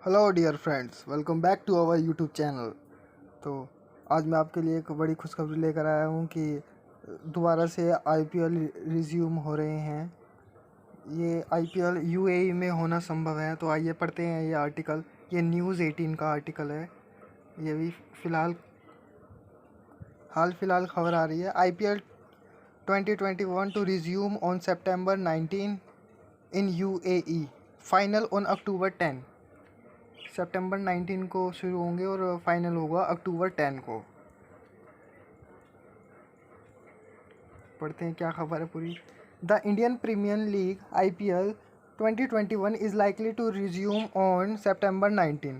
Hello dear friends, welcome back to our YouTube channel. तो आज मैं आपके लिए एक बड़ी खुशखबरी लेकर आया हूँ कि दोबारा से आईपीएल रिज्यूम हो रहे हैं। ये आईपीएल यूएई में होना संभव है। तो आइए पढ़ते हैं ये आर्टिकल। ये न्यूज़ 18 का आर्टिकल है। ये भी हाल फिलहाल खबर आ रही है। IPL 2021 to resume on September 19 in UAE, final on October 10। सितंबर 19 को शुरू होंगे और फाइनल होगा अक्टूबर 10 को। पढ़ते हैं क्या खबर है पूरी। The Indian Premier League IPL 2021 is likely to resume on September 19।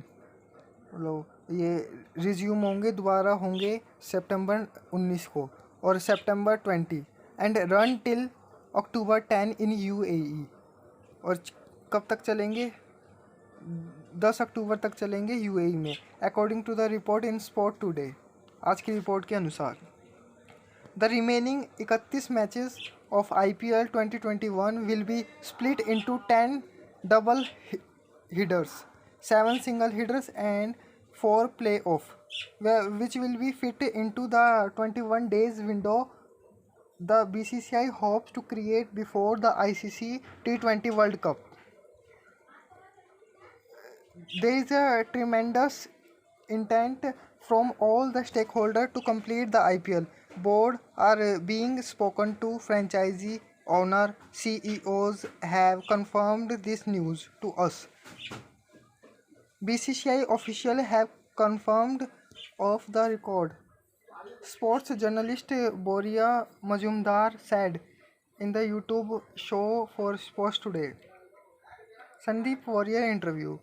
मतलब ये रिज्यूम होंगे, दोबारा होंगे सितंबर 19 को और सितंबर 20 and run till October 10 in UAE. और कब तक चलेंगे? 10 अक्टूबर तक चलेंगे यूएई में, according to the report in sport today. आज की रिपोर्ट के अनुसार the remaining 31 matches of IPL 2021 will be split into 10 double hitters, 7 single hitters and 4 play off, which will be fit into the 21 days window the BCCI hopes to create before the ICC T20 World Cup. There is a tremendous intent from all the stakeholders to complete the IPL. Board are being spoken to. Franchisee owner CEOs have confirmed this news to us. BCCI officials have confirmed off the record. Sports journalist Boria Majumdar said in the YouTube show for Sports Today. Sandeep Warrior interview.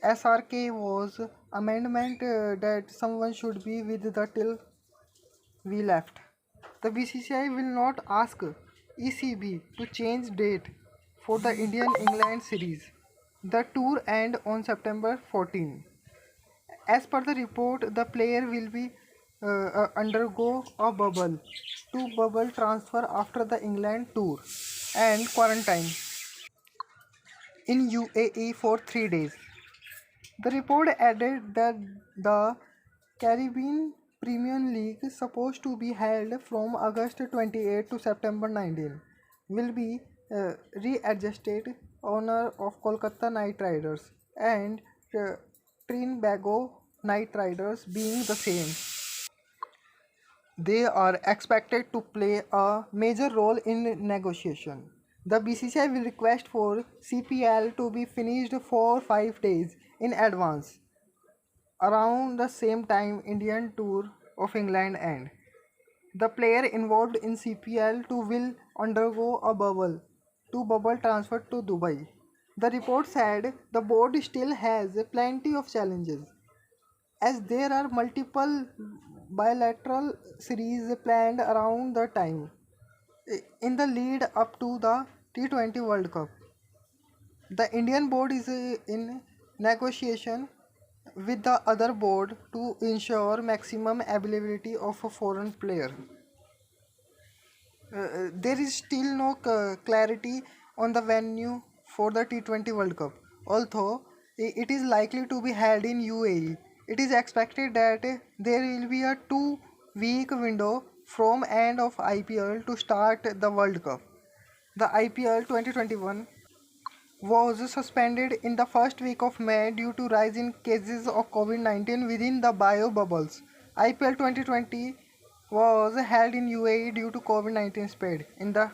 SRK was amendment that someone should be with the till we left. The BCCI will not ask ECB to change date for the Indian England series. The tour end on September 14. As per the report, the player will be undergo a bubble transfer after the England tour and quarantine in UAE for 3 days. The report added that the Caribbean Premier League, supposed to be held from August 28 to September 19, will be readjusted. Owner of Kolkata Knight Riders and Trinbago Knight Riders being the same. They are expected to play a major role in negotiation. The BCCI will request for CPL to be finished 4-5 days in advance, around the same time Indian Tour of England end. The player involved in CPL 2 will undergo a bubble transfer to Dubai. The report said the board still has plenty of challenges, as there are multiple bilateral series planned around the time in the lead up to the T20 World Cup. The Indian board is in negotiation with the other board to ensure maximum availability of a foreign player. There is still no clarity on the venue for the T20 World Cup, although it is likely to be held in UAE. It is expected that there will be a 2-week window from end of IPL to start the World Cup. The IPL 2021 was suspended in the first week of May due to rise in cases of COVID-19 within the bio bubbles. IPL 2020 was held in UAE due to COVID-19 spread in the